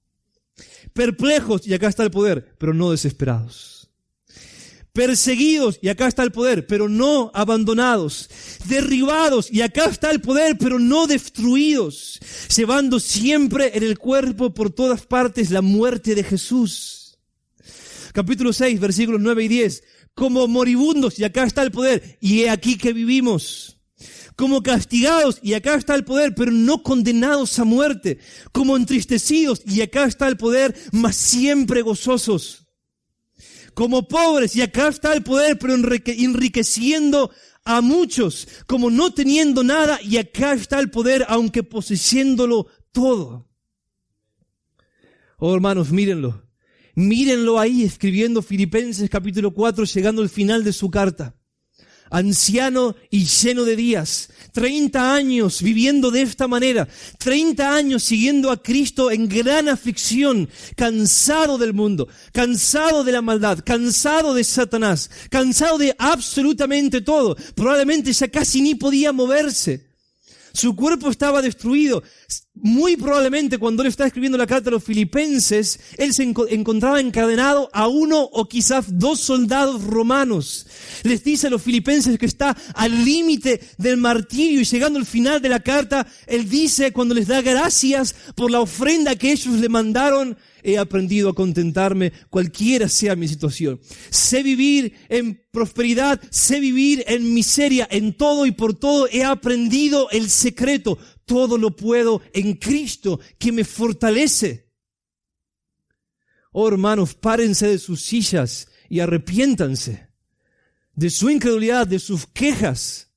Perplejos, y acá está el poder, pero no desesperados. Perseguidos, y acá está el poder, pero no abandonados. Derribados, y acá está el poder, pero no destruidos. Llevando siempre en el cuerpo por todas partes la muerte de Jesús. Capítulo 6, versículos 9 y 10. Como moribundos, y acá está el poder, y he aquí que vivimos. Como castigados, y acá está el poder, pero no condenados a muerte. Como entristecidos, y acá está el poder, mas siempre gozosos. Como pobres, y acá está el poder, pero enriqueciendo a muchos. Como no teniendo nada, y acá está el poder, aunque poseyéndolo todo. Oh, hermanos, mírenlo. Mírenlo ahí, escribiendo Filipenses capítulo 4, llegando al final de su carta. Anciano y lleno de días, 30 años viviendo de esta manera, 30 años siguiendo a Cristo en gran aflicción, cansado del mundo, cansado de la maldad, cansado de Satanás, cansado de absolutamente todo. Probablemente ya casi ni podía moverse. Su cuerpo estaba destruido. Muy probablemente cuando él está escribiendo la carta a los filipenses, él se encontraba encadenado a uno o quizás dos soldados romanos. Les dice a los filipenses que está al límite del martirio, y llegando al final de la carta, él dice, cuando les da gracias por la ofrenda que ellos le mandaron: he aprendido a contentarme cualquiera sea mi situación. Sé vivir en prosperidad, sé vivir en miseria, en todo y por todo he aprendido el secreto. Todo lo puedo en Cristo que me fortalece. Oh, hermanos, párense de sus sillas y arrepiéntanse de su incredulidad, de sus quejas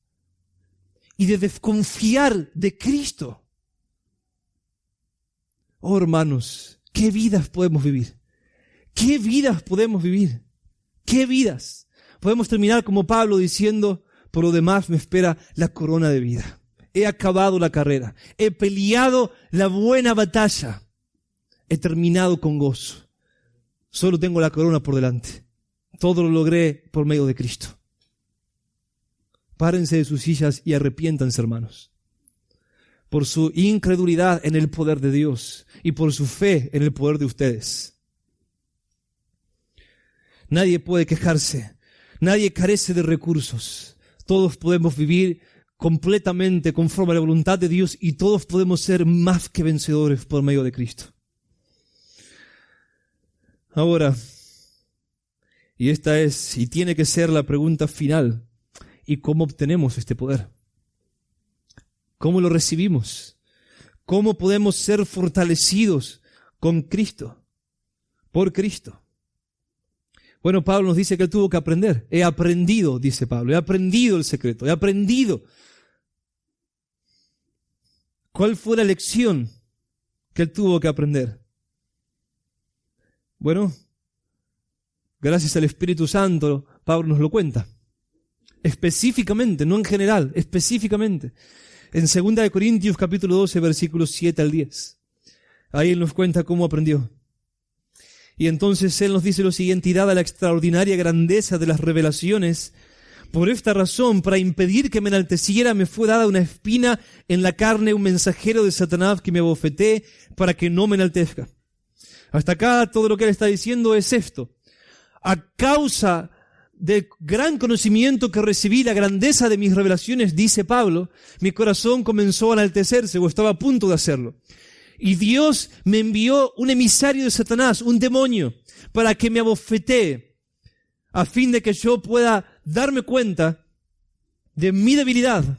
y de desconfiar de Cristo. Oh, hermanos, ¿qué vidas podemos vivir? ¿Qué vidas podemos vivir? ¿Qué vidas? Podemos terminar como Pablo diciendo: por lo demás me espera la corona de vida. He acabado la carrera, he peleado la buena batalla, he terminado con gozo. Solo tengo la corona por delante. Todo lo logré por medio de Cristo. Párense de sus sillas y arrepiéntanse, hermanos, por su incredulidad en el poder de Dios y por su fe en el poder de ustedes. Nadie puede quejarse, nadie carece de recursos. Todos podemos vivir completamente conforme a la voluntad de Dios, y todos podemos ser más que vencedores por medio de Cristo. Ahora, y esta es y tiene que ser la pregunta final: ¿y cómo obtenemos este poder? ¿Cómo lo recibimos? ¿Cómo podemos ser fortalecidos con Cristo? Por Cristo. Bueno, Pablo nos dice que él tuvo que aprender. He aprendido, dice Pablo, he aprendido el secreto, he aprendido. ¿Cuál fue la lección que él tuvo que aprender? Bueno, gracias al Espíritu Santo, Pablo nos lo cuenta. Específicamente, no en general, específicamente. En 2 Corintios capítulo 12, versículos 7 al 10. Ahí él nos cuenta cómo aprendió. Y entonces él nos dice lo siguiente: y dada la extraordinaria grandeza de las revelaciones, por esta razón, para impedir que me enalteciera, me fue dada una espina en la carne, un mensajero de Satanás que me abofetee para que no me enaltezca. Hasta acá todo lo que él está diciendo es esto: a causa del gran conocimiento que recibí, la grandeza de mis revelaciones, dice Pablo, mi corazón comenzó a enaltecerse, o estaba a punto de hacerlo. Y Dios me envió un emisario de Satanás, un demonio, para que me abofetee, a fin de que yo pueda darme cuenta de mi debilidad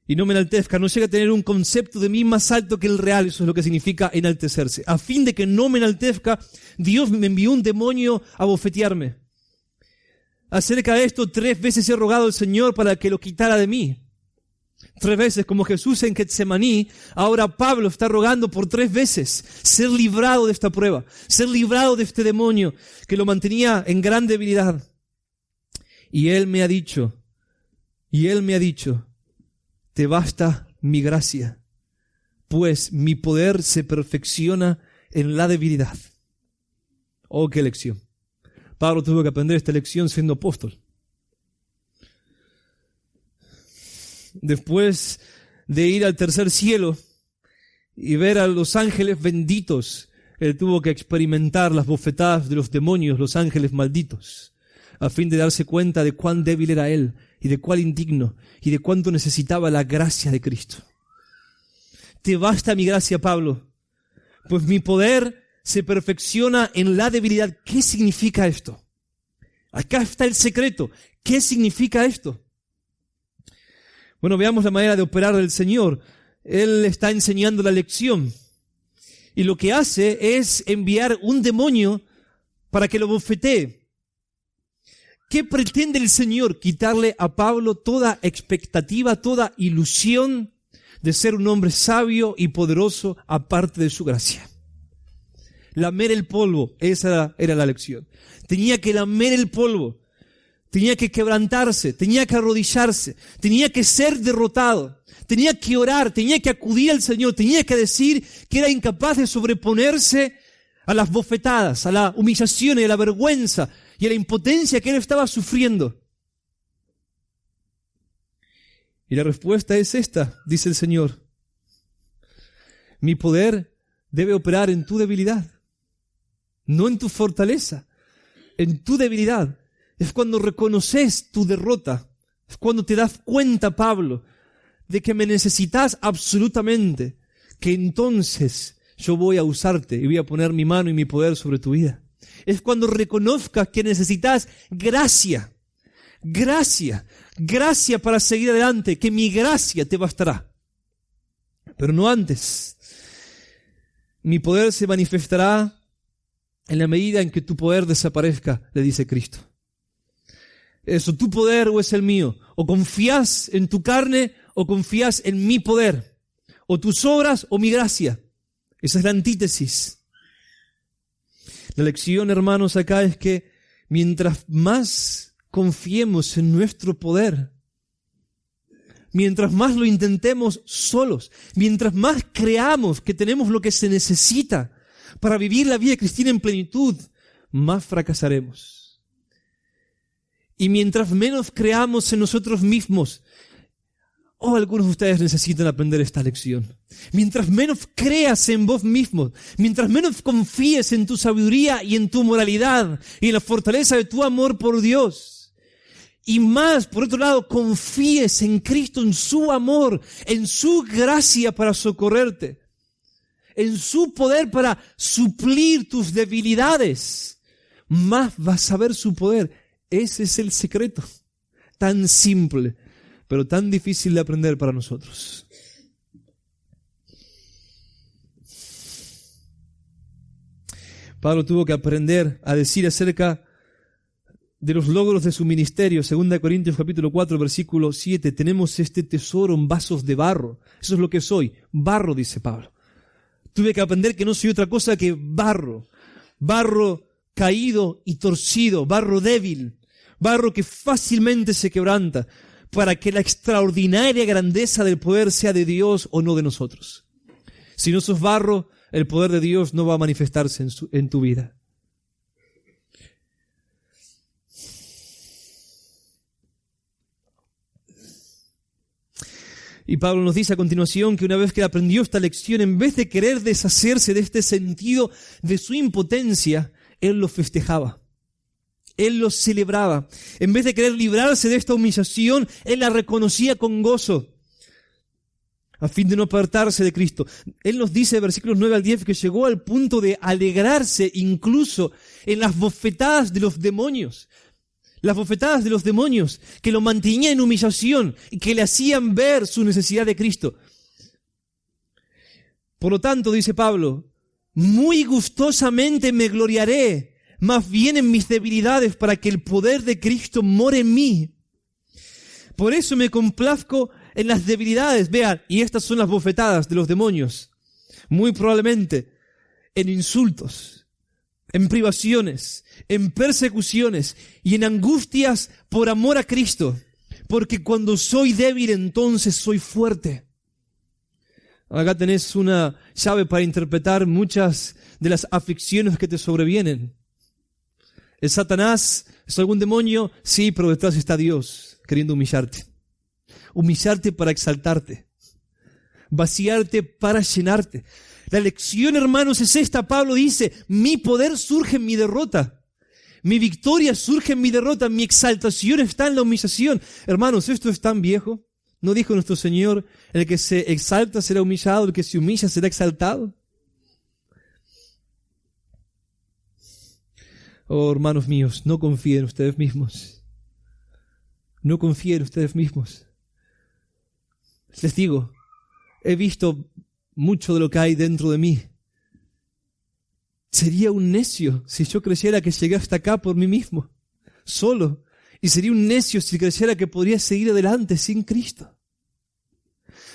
y no me enaltezca, no llegue a tener un concepto de mí más alto que el real. Eso es lo que significa enaltecerse. A fin de que no me enaltezca, Dios me envió un demonio a bofetearme. Acerca de esto 3 veces he rogado al Señor para que lo quitara de mí. 3 veces, como Jesús en Getsemaní. Ahora Pablo está rogando por 3 veces ser librado de esta prueba, ser librado de este demonio que lo mantenía en gran debilidad. Y Él me ha dicho, te basta mi gracia, pues mi poder se perfecciona en la debilidad. Oh, qué lección. Pablo tuvo que aprender esta lección siendo apóstol. después de ir al tercer cielo y ver a los ángeles benditos, Él tuvo que experimentar las bofetadas de los demonios, los ángeles malditos, a fin de darse cuenta de cuán débil era Él, y de cuán indigno, y de cuánto necesitaba la gracia de Cristo. Te basta mi gracia, Pablo, pues mi poder se perfecciona en la debilidad. ¿Qué significa esto? Acá está el secreto. ¿Qué significa esto? Bueno, veamos la manera de operar del Señor. Él está enseñando la lección. Y lo que hace es enviar un demonio para que lo bofetee. ¿Qué pretende el Señor? Quitarle a Pablo toda expectativa, toda ilusión de ser un hombre sabio y poderoso aparte de su gracia. Lamer el polvo, esa era la lección. Tenía que lamer el polvo, tenía que quebrantarse, tenía que arrodillarse, tenía que ser derrotado, tenía que orar, tenía que acudir al Señor, tenía que decir que era incapaz de sobreponerse a las bofetadas, a la humillación y a la vergüenza y a la impotencia que él estaba sufriendo. Y la respuesta es esta, dice el Señor: mi poder debe operar en tu debilidad, no en tu fortaleza, en tu debilidad. Es cuando reconoces tu derrota, es cuando te das cuenta, Pablo, de que me necesitas absolutamente, que entonces yo voy a usarte y voy a poner mi mano y mi poder sobre tu vida. Es cuando reconozcas que necesitas gracia, gracia para seguir adelante, que mi gracia te bastará. Pero no antes. Mi poder se manifestará en la medida en que tu poder desaparezca, le dice Cristo. ¿Es o tu poder o es el mío? O confías en tu carne o confías en mi poder. O tus obras o mi gracia. Esa es la antítesis. La lección, hermanos, acá es que mientras más confiemos en nuestro poder, mientras más lo intentemos solos, mientras más creamos que tenemos lo que se necesita para vivir la vida cristiana en plenitud, más fracasaremos. Y mientras menos creamos en nosotros mismos, algunos de ustedes necesitan aprender esta lección. Mientras menos creas en vos mismo, mientras menos confíes en tu sabiduría y en tu moralidad y en la fortaleza de tu amor por Dios, y más, por otro lado, confíes en Cristo, en su amor, en su gracia para socorrerte, en su poder para suplir tus debilidades, más vas a ver su poder. Ese es el secreto, tan simple, pero tan difícil de aprender para nosotros. Pablo tuvo que aprender a decir acerca de los logros de su ministerio. 2 Corintios capítulo 4, versículo 7. Tenemos este tesoro en vasos de barro. Eso es lo que soy. Barro, dice Pablo. Tuve que aprender que no soy otra cosa que barro. Barro caído y torcido. Barro débil. Barro que fácilmente se quebranta, para que la extraordinaria grandeza del poder sea de Dios o no de nosotros. Si no sos barro, el poder de Dios no va a manifestarse en tu vida. Y Pablo nos dice a continuación que una vez que aprendió esta lección, en vez de querer deshacerse de este sentido de su impotencia, él lo festejaba. Él lo celebraba. En vez de querer librarse de esta humillación, él la reconocía con gozo, a fin de no apartarse de Cristo. Él nos dice, versículos 9 al 10, que llegó al punto de alegrarse incluso en las bofetadas de los demonios. Las bofetadas de los demonios que lo mantenían en humillación y que le hacían ver su necesidad de Cristo. Por lo tanto, dice Pablo, muy gustosamente me gloriaré, más bien en mis debilidades, para que el poder de Cristo more en mí. Por eso me complazco en las debilidades. Vean, y estas son las bofetadas de los demonios. Muy probablemente en insultos, en privaciones, en persecuciones y en angustias por amor a Cristo. Porque cuando soy débil, entonces soy fuerte. Acá tenés una llave para interpretar muchas de las aflicciones que te sobrevienen. ¿Es Satanás? ¿Es algún demonio? Sí, pero detrás está Dios queriendo humillarte. humillarte para exaltarte, vaciarte para llenarte. La lección, hermanos, es esta. Pablo dice, mi poder surge en mi derrota. Mi victoria surge en mi derrota. Mi exaltación está en la humillación. Hermanos, esto es tan viejo. ¿No dijo nuestro Señor, el que se exalta será humillado, el que se humilla será exaltado? Oh, hermanos míos, no confíen en ustedes mismos. No confíen en ustedes mismos. Les digo, he visto mucho de lo que hay dentro de mí. Sería un necio si yo creyera que llegué hasta acá por mí mismo, solo. Y sería un necio si creyera que podría seguir adelante sin Cristo.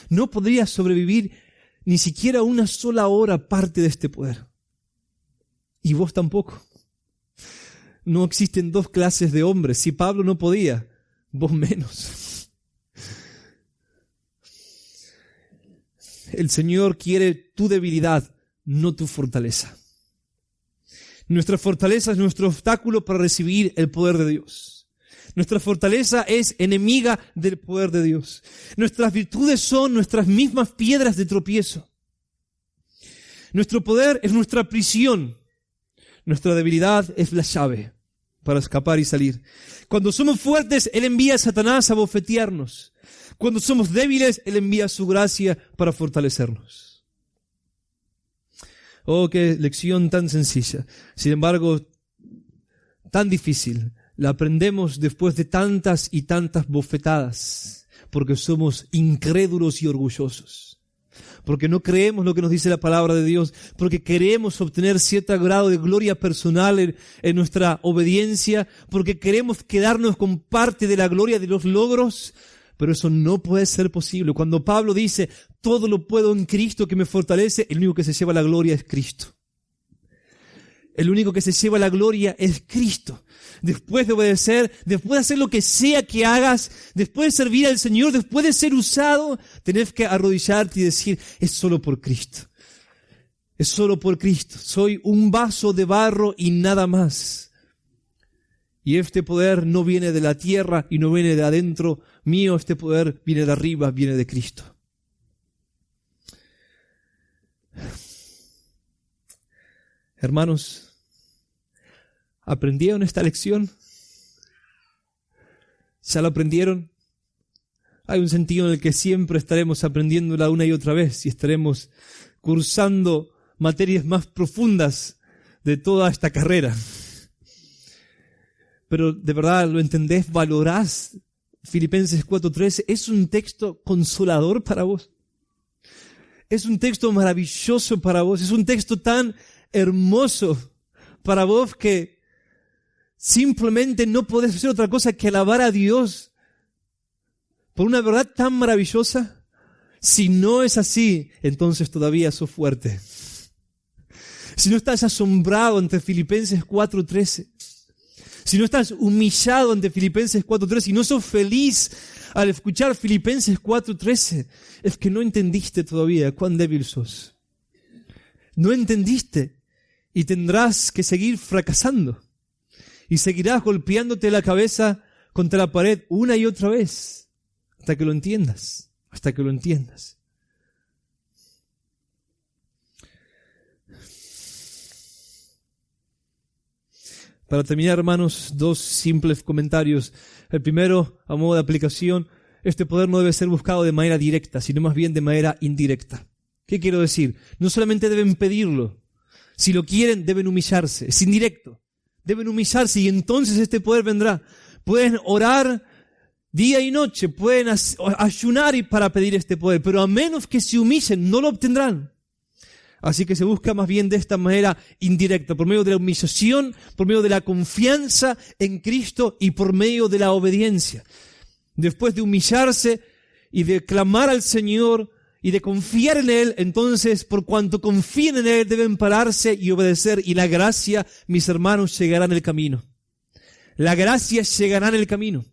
No podría sobrevivir ni siquiera una sola hora aparte de este poder. Y vos tampoco. No existen dos clases de hombres. Si Pablo no podía, vos menos. El Señor quiere tu debilidad, no tu fortaleza. Nuestra fortaleza es nuestro obstáculo para recibir el poder de Dios. Nuestra fortaleza es enemiga del poder de Dios. Nuestras virtudes son nuestras mismas piedras de tropiezo. Nuestro poder es nuestra prisión. Nuestra debilidad es la llave para escapar y salir. Cuando somos fuertes, Él envía a Satanás a bofetearnos. Cuando somos débiles, Él envía su gracia para fortalecernos. Oh, qué lección tan sencilla. Sin embargo, tan difícil. La aprendemos después de tantas y tantas bofetadas, porque somos incrédulos y orgullosos. Porque no creemos lo que nos dice la palabra de Dios, porque queremos obtener cierto grado de gloria personal en nuestra obediencia, porque queremos quedarnos con parte de la gloria de los logros, pero eso no puede ser posible. Cuando Pablo dice, todo lo puedo en Cristo que me fortalece, el único que se lleva la gloria es Cristo. El único que se lleva la gloria es Cristo. Después de obedecer, después de hacer lo que sea que hagas, después de servir al Señor, después de ser usado, tenés que arrodillarte y decir, es solo por Cristo. Es solo por Cristo. Soy un vaso de barro y nada más. Y este poder no viene de la tierra y no viene de adentro mío, este poder viene de arriba, viene de Cristo. Hermanos, ¿aprendieron esta lección? ¿Ya lo aprendieron? Hay un sentido en el que siempre estaremos aprendiéndola una y otra vez y estaremos cursando materias más profundas de toda esta carrera. Pero de verdad lo entendés, valorás. Filipenses 4:13 es un texto consolador para vos. Es un texto maravilloso para vos. Es un texto tan hermoso para vos que simplemente no podés hacer otra cosa que alabar a Dios por una verdad tan maravillosa. Si no es así, entonces todavía sos fuerte. Si no estás asombrado ante Filipenses 4:13, si no estás humillado ante Filipenses 4:13, si no sos feliz al escuchar Filipenses 4:13, es que no entendiste todavía cuán débil sos. No entendiste y tendrás que seguir fracasando. Y seguirás golpeándote la cabeza contra la pared una y otra vez hasta que lo entiendas, hasta que lo entiendas. Para terminar, hermanos, dos simples comentarios. El primero, a modo de aplicación, este poder no debe ser buscado de manera directa, sino más bien de manera indirecta. ¿Qué quiero decir? No solamente deben pedirlo, si lo quieren deben humillarse, es indirecto. Deben humillarse y entonces este poder vendrá. Pueden orar día y noche, pueden ayunar para pedir este poder, pero a menos que se humillen no lo obtendrán. Así que se busca más bien de esta manera indirecta, por medio de la humillación, por medio de la confianza en Cristo y por medio de la obediencia. Después de humillarse y de clamar al Señor y de confiar en Él, entonces por cuanto confíen en Él deben pararse y obedecer, y la gracia, mis hermanos, llegará en el camino. La gracia llegará en el camino.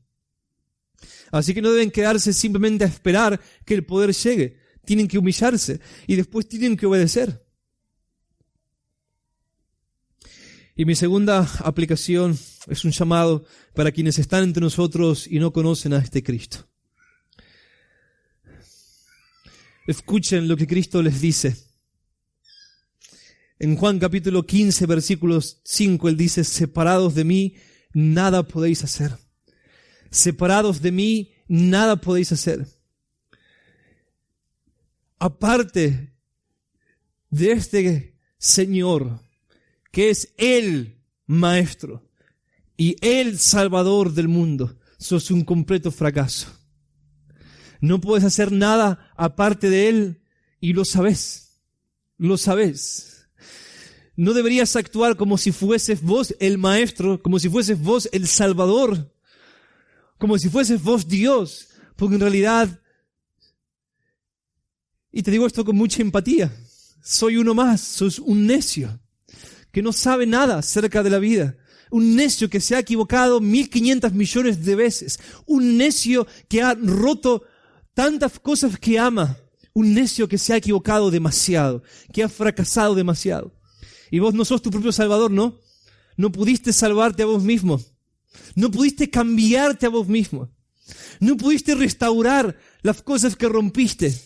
Así que no deben quedarse simplemente a esperar que el poder llegue. Tienen que humillarse y después tienen que obedecer. Y mi segunda aplicación es un llamado para quienes están entre nosotros y no conocen a este Cristo. Escuchen lo que Cristo les dice. En Juan capítulo 15, versículos 5, Él dice, separados de mí, nada podéis hacer. Separados de mí, nada podéis hacer. Aparte de este Señor, que es el Maestro y el Salvador del mundo, sos un completo fracaso. No puedes hacer nada aparte de Él y lo sabes. Lo sabes. No deberías actuar como si fueses vos el Maestro, como si fueses vos el Salvador, como si fueses vos Dios, porque en realidad, y te digo esto con mucha empatía, soy uno más, sos un necio que no sabe nada acerca de la vida, un necio que se ha equivocado 1.500 millones de veces, un necio que ha roto tantas cosas que ama, un necio que se ha equivocado demasiado, que ha fracasado demasiado. Y vos no sos tu propio salvador, ¿no? No pudiste salvarte a vos mismo. No pudiste cambiarte a vos mismo. No pudiste restaurar las cosas que rompiste.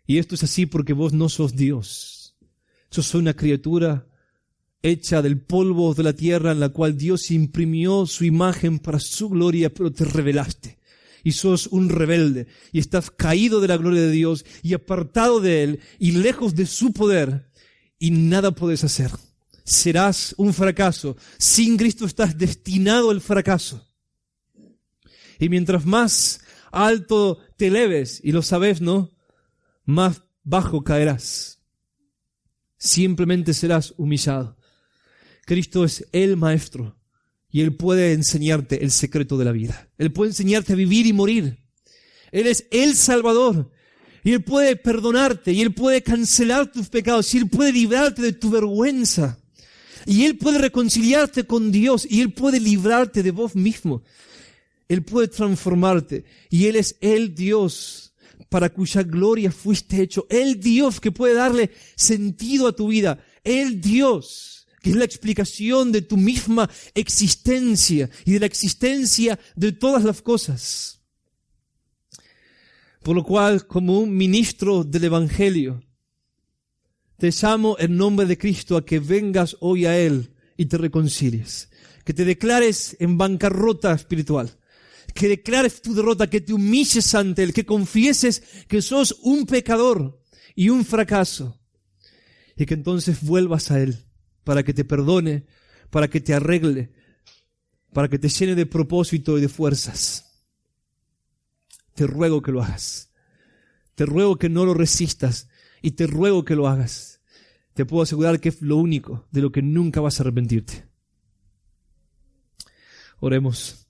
Y esto es así porque vos no sos Dios. Sos una criatura hecha del polvo de la tierra en la cual Dios imprimió su imagen para su gloria, pero te rebelaste. Y sos un rebelde. Y estás caído de la gloria de Dios y apartado de Él y lejos de su poder. Y nada podés hacer. Serás un fracaso. Sin Cristo estás destinado al fracaso. Y mientras más alto te eleves, y lo sabes, ¿no?, más bajo caerás. Simplemente serás humillado. Cristo es el Maestro y Él puede enseñarte el secreto de la vida. Él puede enseñarte a vivir y morir. Él es el Salvador. Y Él puede perdonarte, y Él puede cancelar tus pecados, y Él puede librarte de tu vergüenza. Y Él puede reconciliarte con Dios, y Él puede librarte de vos mismo. Él puede transformarte, y Él es el Dios para cuya gloria fuiste hecho. El Dios que puede darle sentido a tu vida. El Dios que es la explicación de tu misma existencia y de la existencia de todas las cosas. Por lo cual, como un ministro del Evangelio, te llamo en nombre de Cristo a que vengas hoy a Él y te reconcilies. Que te declares en bancarrota espiritual. Que declares tu derrota, que te humilles ante Él, que confieses que sos un pecador y un fracaso. Y que entonces vuelvas a Él para que te perdone, para que te arregle, para que te llene de propósito y de fuerzas. Te ruego que lo hagas. Te ruego que no lo resistas y te ruego que lo hagas. Te puedo asegurar que es lo único de lo que nunca vas a arrepentirte. Oremos.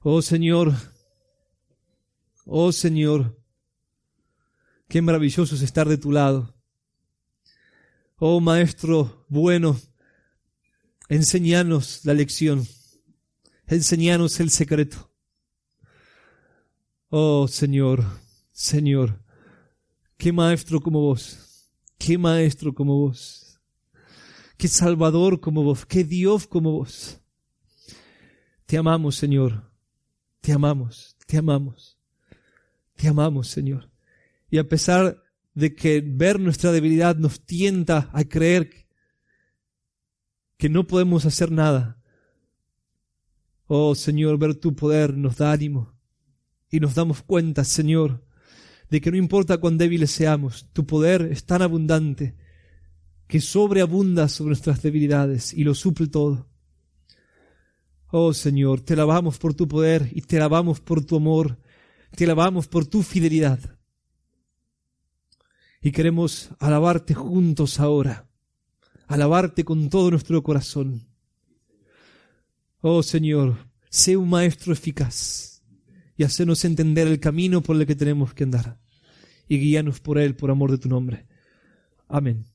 Oh Señor, qué maravilloso es estar de tu lado. Oh Maestro bueno, enséñanos la lección. Enséñanos el secreto. Oh Señor, qué maestro como vos, qué maestro como vos, qué salvador como vos, qué Dios como vos. Te amamos, Señor, te amamos, Señor. Y a pesar de que ver nuestra debilidad nos tienta a creer que no podemos hacer nada, oh Señor, ver tu poder nos da ánimo. Y nos damos cuenta, Señor, de que no importa cuán débiles seamos, tu poder es tan abundante que sobreabunda sobre nuestras debilidades y lo suple todo. Oh Señor, te alabamos por tu poder y te alabamos por tu amor, te alabamos por tu fidelidad. Y queremos alabarte juntos ahora, alabarte con todo nuestro corazón. Oh Señor, sé un maestro eficaz. Y hacernos entender el camino por el que tenemos que andar. Y guíanos por él, por amor de tu nombre. Amén.